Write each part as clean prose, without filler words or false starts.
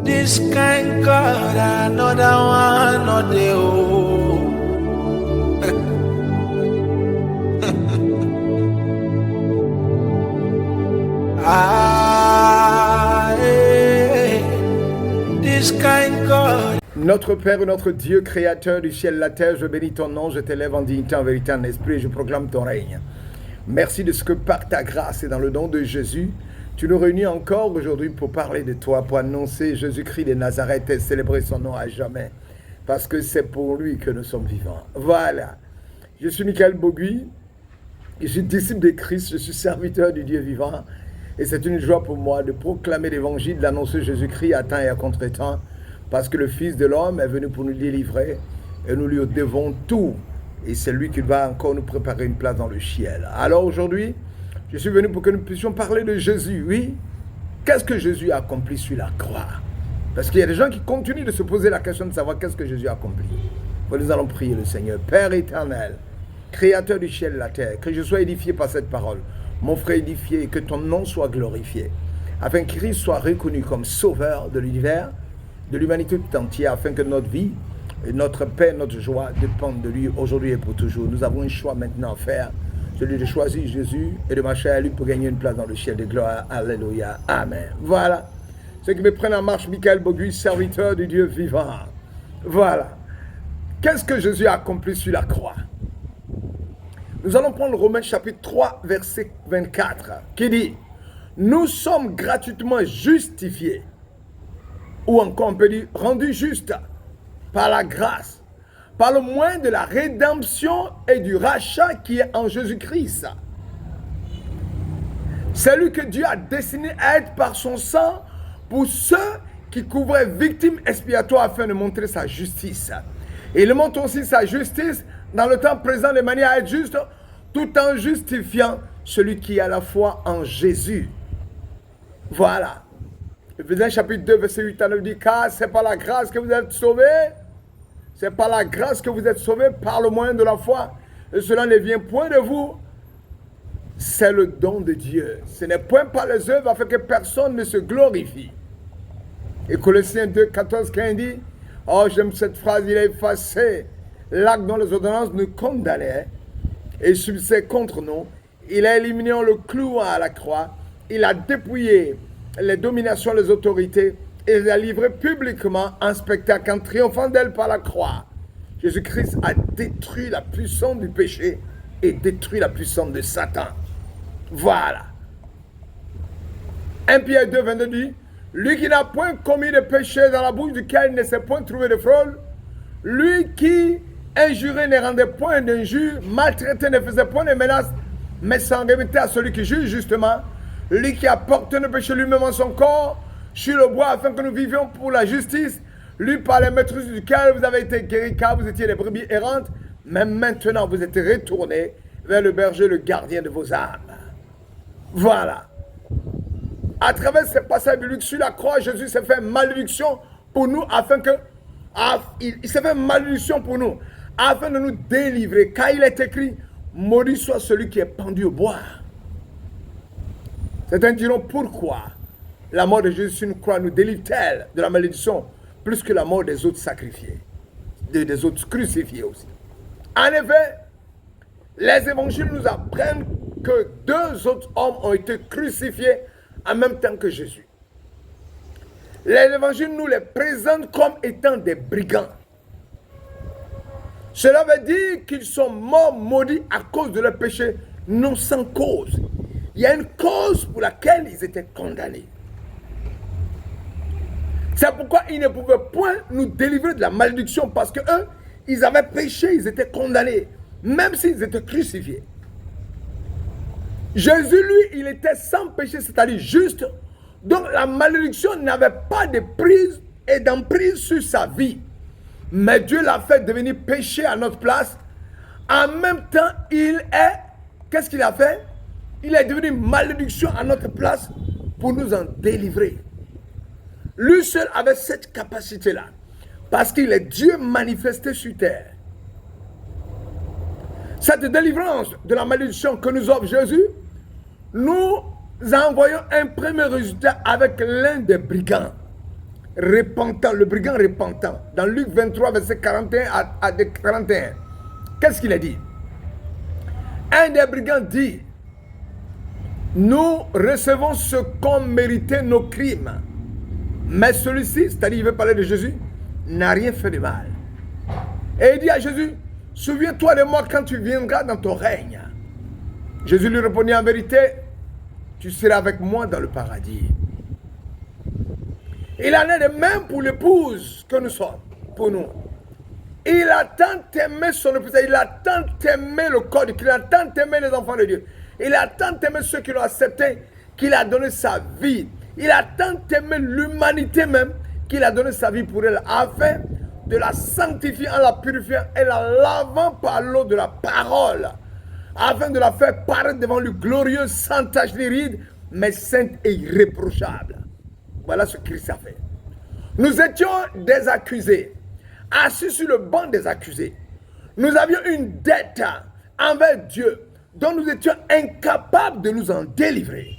This kind God, another one, not the old. This kind God. Notre Père, notre Dieu, créateur du ciel et la terre, je bénis ton nom, je t'élève en dignité, en vérité, en esprit, et je proclame ton règne. Merci de ce que par ta grâce et dans le nom de Jésus, tu nous réunis encore aujourd'hui pour parler de toi, pour annoncer Jésus-Christ de Nazareth et célébrer son nom à jamais. Parce que c'est pour lui que nous sommes vivants. Voilà. Je suis Michael Bogui, je suis disciple de Christ, je suis serviteur du Dieu vivant. Et c'est une joie pour moi de proclamer l'évangile, d'annoncer Jésus-Christ à temps et à contre-temps. Parce que le Fils de l'homme est venu pour nous délivrer et nous lui devons tout. Et c'est lui qui va encore nous préparer une place dans le ciel. Alors aujourd'hui, je suis venu pour que nous puissions parler de Jésus, oui. Qu'est-ce que Jésus a accompli sur la croix? Parce qu'il y a des gens qui continuent de se poser la question de savoir qu'est-ce que Jésus a accompli. Nous allons prier le Seigneur. Père éternel, créateur du ciel et de la terre, que je sois édifié par cette parole. Mon frère édifié, et que ton nom soit glorifié. Afin que Christ soit reconnu comme sauveur de l'univers, de l'humanité tout entière, afin que notre vie, et notre paix, notre joie dépendent de lui aujourd'hui et pour toujours. Nous avons un choix maintenant à faire, celui de choisir Jésus et de marcher à lui pour gagner une place dans le ciel de gloire. Alléluia. Amen. Voilà. Ceux qui me prennent en marche, Michael Bogui, serviteur du Dieu vivant. Voilà. Qu'est-ce que Jésus a accompli sur la croix? Nous allons prendre Romains chapitre 3, verset 24, qui dit « Nous sommes gratuitement justifiés » ou encore on peut dire « rendus justes » par la grâce, par le moyen de la rédemption et du rachat qui est en Jésus-Christ. C'est lui que Dieu a destiné à être par son sang pour ceux qui couvraient victimes expiatoires afin de montrer sa justice. Et il montre aussi sa justice dans le temps présent de manière à être juste, tout en justifiant celui qui a la foi en Jésus. Voilà. Éphésiens chapitre 2, verset 8 à 9 dit, car c'est par la grâce que vous êtes sauvés. C'est par la grâce que vous êtes sauvés par le moyen de la foi. Et cela ne vient point de vous. C'est le don de Dieu. Ce n'est point par les œuvres afin que personne ne se glorifie. Et Colossiens 2, 14, 15 dit, oh j'aime cette phrase, il a effacé l'acte dont les ordonnances nous condamnaient et subissaient contre nous. Il a éliminé le clou à la croix. Il a dépouillé les dominations, les autorités, et les a livrées publiquement en spectacle, en triomphant d'elles par la croix. Jésus-Christ a détruit la puissance du péché et détruit la puissance de Satan. Voilà. 1 Pierre 2, 22 dit, lui qui n'a point commis de péché dans la bouche duquel il ne s'est point trouvé de fraude, lui qui injurait ne rendait point d'injure, maltraitait ne faisait point de menaces, mais s'en remettait à celui qui juge justement, lui qui a porté nos péchés lui-même en son corps, sur le bois, afin que nous vivions pour la justice, lui par les maîtrises duquel vous avez été guéris, car vous étiez des brebis errantes, mais maintenant vous êtes retournés vers le berger, le gardien de vos âmes. Voilà. À travers ces passages bibliques sur la croix, Jésus s'est fait malédiction pour nous, afin que... il s'est fait malédiction pour nous, afin de nous délivrer, car il est écrit, maudit soit celui qui est pendu au bois. Certains diront, pourquoi la mort de Jésus sur une croix nous délivre-t-elle de la malédiction plus que la mort des autres sacrifiés, des autres crucifiés aussi? En effet, les évangiles nous apprennent que deux autres hommes ont été crucifiés en même temps que Jésus. Les évangiles nous les présentent comme étant des brigands. Cela veut dire qu'ils sont morts maudits à cause de leur péché, non sans cause. Il y a une cause pour laquelle ils étaient condamnés. C'est pourquoi ils ne pouvaient point nous délivrer de la malédiction, parce que eux, ils avaient péché, ils étaient condamnés, même s'ils étaient crucifiés. Jésus, lui, il était sans péché, c'est-à-dire juste. Donc la malédiction n'avait pas de prise et d'emprise sur sa vie. Mais Dieu l'a fait devenir péché à notre place. En même temps, qu'est-ce qu'il a fait? Il est devenu malédiction à notre place pour nous en délivrer. Lui seul avait cette capacité-là. Parce qu'il est Dieu manifesté sur terre. Cette délivrance de la malédiction que nous offre Jésus nous envoyons un premier résultat avec l'un des brigands repentant, le brigand repentant, dans Luc 23, verset 41 à 41. Qu'est-ce qu'il a dit? Un des brigands dit, nous recevons ce qu'ont mérité nos crimes. Mais celui-ci, c'est-à-dire il veut parler de Jésus, n'a rien fait de mal. Et il dit à Jésus, souviens-toi de moi quand tu viendras dans ton règne. Jésus lui répondit, en vérité, tu seras avec moi dans le paradis. Il en est de même pour l'épouse que nous sommes, pour nous. Il a tant aimé son épouse, il a tant aimé le corps de Christ, il a tant aimé les enfants de Dieu. Il a tant aimé ceux qui l'ont accepté, qu'il a donné sa vie. Il a tant aimé l'humanité même, qu'il a donné sa vie pour elle, afin de la sanctifier en la purifiant et la lavant par l'eau de la parole, afin de la faire paraître devant lui glorieuse, sans tache ni ride, mais sainte et irréprochable. Voilà ce que Christ a fait. Nous étions des accusés, assis sur le banc des accusés. Nous avions une dette envers Dieu, dont nous étions incapables de nous en délivrer.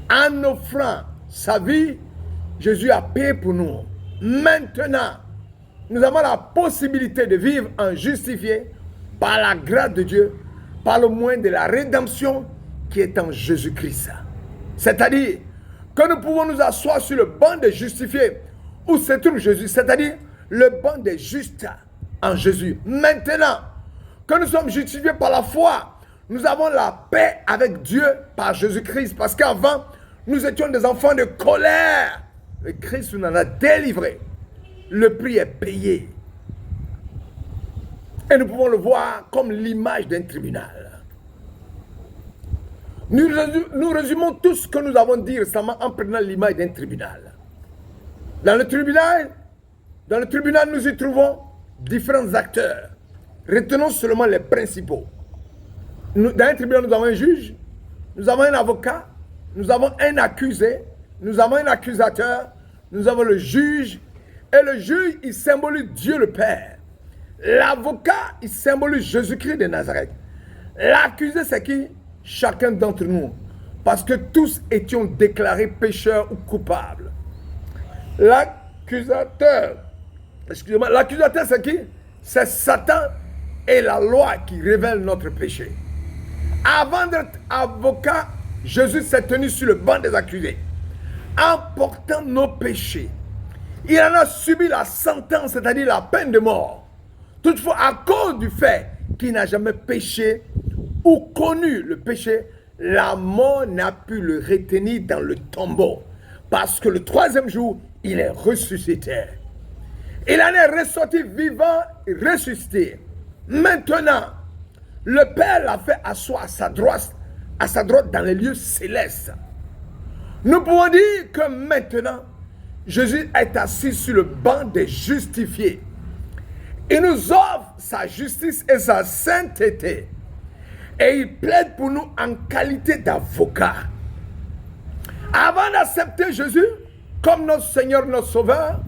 En offrant sa vie, Jésus a payé pour nous. Maintenant, nous avons la possibilité de vivre en justifié par la grâce de Dieu, par le moyen de la rédemption qui est en Jésus-Christ. C'est-à-dire que nous pouvons nous asseoir sur le banc des justifiés où se trouve Jésus, c'est-à-dire le banc des justes en Jésus. Maintenant que nous sommes justifiés par la foi, nous avons la paix avec Dieu par Jésus-Christ, parce qu'avant, nous étions des enfants de colère. Et Christ nous en a délivrés. Le prix est payé. Et nous pouvons le voir comme l'image d'un tribunal. Nous résumons tout ce que nous avons dit récemment en prenant l'image d'un tribunal. Dans le tribunal, nous y trouvons différents acteurs. Retenons seulement les principaux. Dans un tribunal, nous avons un juge, nous avons un avocat, nous avons un accusé, nous avons un accusateur, nous avons le juge. Et le juge, il symbolise Dieu le Père. L'avocat, il symbolise Jésus-Christ de Nazareth. L'accusé, c'est qui? Chacun d'entre nous. Parce que tous étions déclarés pécheurs ou coupables. L'accusateur, excusez-moi, l'accusateur, c'est qui? C'est Satan et la loi qui révèle notre péché. Avant d'être avocat, Jésus s'est tenu sur le banc des accusés. En portant nos péchés, il en a subi la sentence, c'est-à-dire la peine de mort. Toutefois, à cause du fait qu'il n'a jamais péché ou connu le péché, la mort n'a pu le retenir dans le tombeau. Parce que le troisième jour, il est ressuscité. Il en est ressorti vivant et ressuscité. Maintenant, le Père l'a fait asseoir à sa droite dans les lieux célestes. Nous pouvons dire que maintenant, Jésus est assis sur le banc des justifiés. Il nous offre sa justice et sa sainteté. Et il plaide pour nous en qualité d'avocat. Avant d'accepter Jésus comme notre Seigneur, notre Sauveur,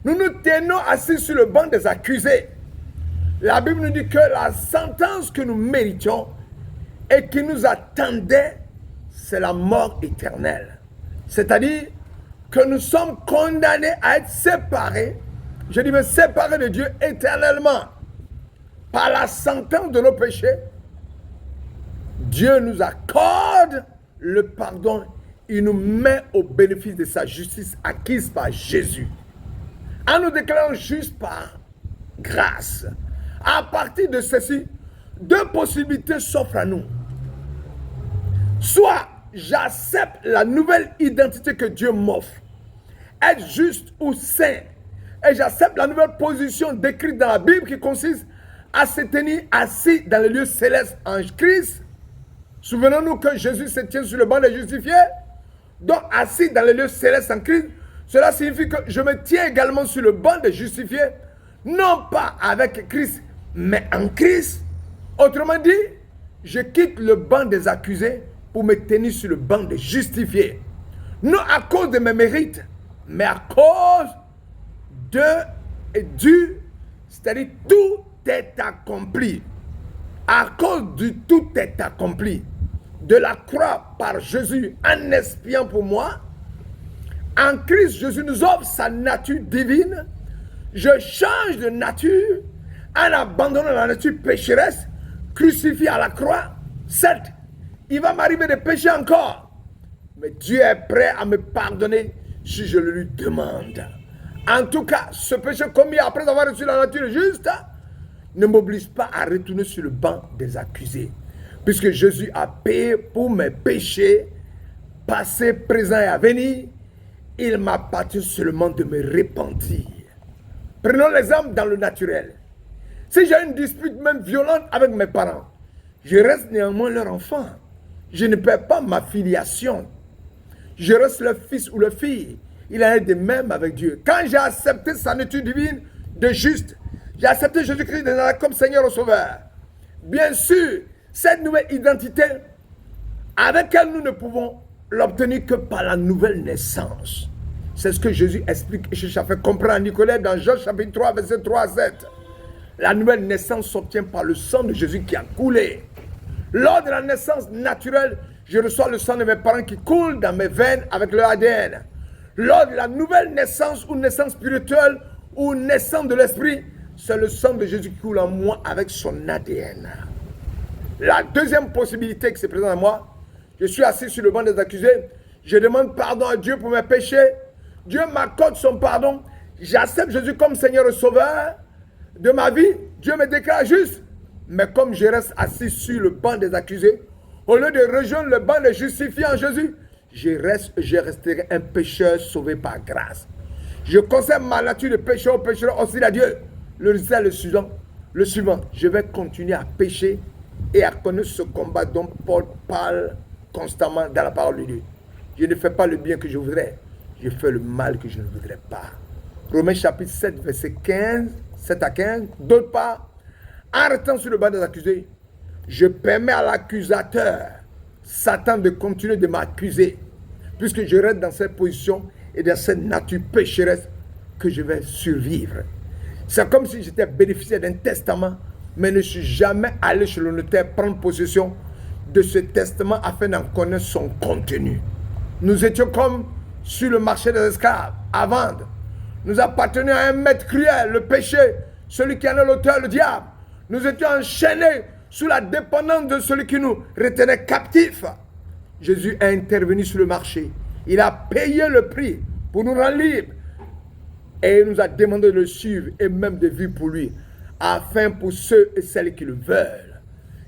nous nous tenons assis sur le banc des accusés. La Bible nous dit que la sentence que nous méritions et qui nous attendait, c'est la mort éternelle. C'est-à-dire que nous sommes condamnés à être séparés, je dis mais séparés de Dieu éternellement. Par la sentence de nos péchés, Dieu nous accorde le pardon. Il nous met au bénéfice de sa justice acquise par Jésus. En nous déclarant juste par grâce. À partir de ceci, deux possibilités s'offrent à nous. Soit j'accepte la nouvelle identité que Dieu m'offre, être juste ou saint, et j'accepte la nouvelle position décrite dans la Bible qui consiste à se tenir assis dans les lieux célestes en Christ. Souvenons-nous que Jésus se tient sur le banc des justifiés, donc assis dans les lieux célestes en Christ. Cela signifie que je me tiens également sur le banc des justifiés, non pas avec Christ, mais en Christ. Autrement dit, je quitte le banc des accusés pour me tenir sur le banc des justifiés. Non à cause de mes mérites, mais à cause c'est-à-dire tout est accompli. À cause du tout est accompli. de la croix par Jésus en expiant pour moi. En Christ, Jésus nous offre sa nature divine. Je change de nature en abandonnant la nature pécheresse, crucifiée à la croix. Certes, il va m'arriver de pécher encore, mais Dieu est prêt à me pardonner si je le lui demande. En tout cas, ce péché commis après avoir reçu la nature juste ne m'oblige pas à retourner sur le banc des accusés. Puisque Jésus a payé pour mes péchés, passés, présents et à venir, il m'appartient seulement de me repentir. Prenons l'exemple dans le naturel. Si j'ai une dispute même violente avec mes parents, je reste néanmoins leur enfant. Je ne perds pas ma filiation. Je reste leur fils ou leur fille. Il en est de même avec Dieu. Quand j'ai accepté sa nature divine de juste, j'ai accepté Jésus-Christ comme Seigneur et Sauveur. Bien sûr, cette nouvelle identité, avec elle nous ne pouvons l'obtenir que par la nouvelle naissance. C'est ce que Jésus explique et cherche à faire comprendre à Nicolas dans Jean chapitre 3, verset 3 à 7. La nouvelle naissance s'obtient par le sang de Jésus qui a coulé. Lors de la naissance naturelle, je reçois le sang de mes parents qui coule dans mes veines avec leur ADN. Lors de la nouvelle naissance ou naissance spirituelle ou naissance de l'esprit, c'est le sang de Jésus qui coule en moi avec son ADN. La deuxième possibilité qui se présente à moi, je suis assis sur le banc des accusés, je demande pardon à Dieu pour mes péchés, Dieu m'accorde son pardon, j'accepte Jésus comme Seigneur et Sauveur de ma vie, Dieu me déclare juste. Mais comme je reste assis sur le banc des accusés, au lieu de rejoindre le banc des justifiés en Jésus, je resterai un pécheur sauvé par grâce. Je conserve ma nature de pécheur hostile à Dieu. Le résultat est le suivant, je vais continuer à pécher et à connaître ce combat dont Paul parle constamment dans la parole de Dieu. Je ne fais pas le bien que je voudrais, je fais le mal que je ne voudrais pas. Romains chapitre 7, verset 15, 7 à 15. D'autre part, en restant sur le banc des accusés, je permets à l'accusateur, Satan, de continuer de m'accuser, puisque je reste dans cette position et dans cette nature pécheresse que je vais survivre. C'est comme si j'étais bénéficiaire d'un testament, mais ne suis jamais allé chez le notaire prendre possession de ce testament afin d'en connaître son contenu. Nous étions comme sur le marché des esclaves à vendre. Nous appartenions à un maître cruel, le péché, celui qui en est l'auteur, le diable. Nous étions enchaînés sous la dépendance de celui qui nous retenait captifs. Jésus est intervenu sur le marché. Il a payé le prix pour nous rendre libres. Et il nous a demandé de le suivre et même de vivre pour lui, afin pour ceux et celles qui le veulent.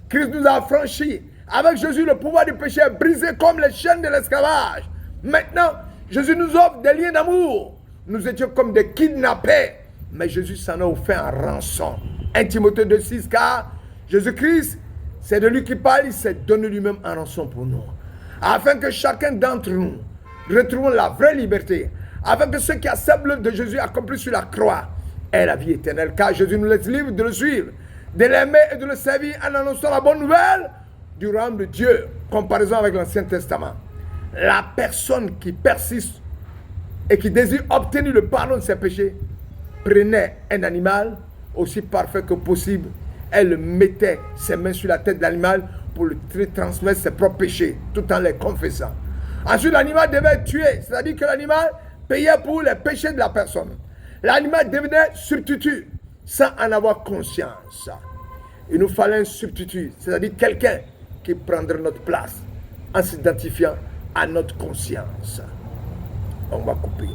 Christ nous a affranchis. Avec Jésus, le pouvoir du péché est brisé comme les chaînes de l'esclavage. Maintenant, Jésus nous offre des liens d'amour. Nous étions comme des kidnappés, mais Jésus s'en a offert en rançon. 1 Timothée 2,6, car Jésus-Christ, c'est de lui qui parle, il s'est donné lui-même en rançon pour nous. Afin que chacun d'entre nous retrouve la vraie liberté. Afin que ceux qui acceptent l'œuvre de Jésus accompli sur la croix aient la vie éternelle. Car Jésus nous laisse libres de le suivre, de l'aimer et de le servir en annonçant la bonne nouvelle du royaume de Dieu. Comparaison avec l'Ancien Testament. La personne qui persiste et qui désire obtenir le pardon de ses péchés prenait un animal aussi parfait que possible. Elle mettait ses mains sur la tête de l'animal pour lui transmettre ses propres péchés, tout en les confessant. Ensuite, l'animal devait être tué, c'est-à-dire que l'animal payait pour les péchés de la personne. L'animal devenait substitut, sans en avoir conscience. Il nous fallait un substitut, c'est-à-dire quelqu'un qui prendrait notre place, en s'identifiant à notre conscience. On va couper.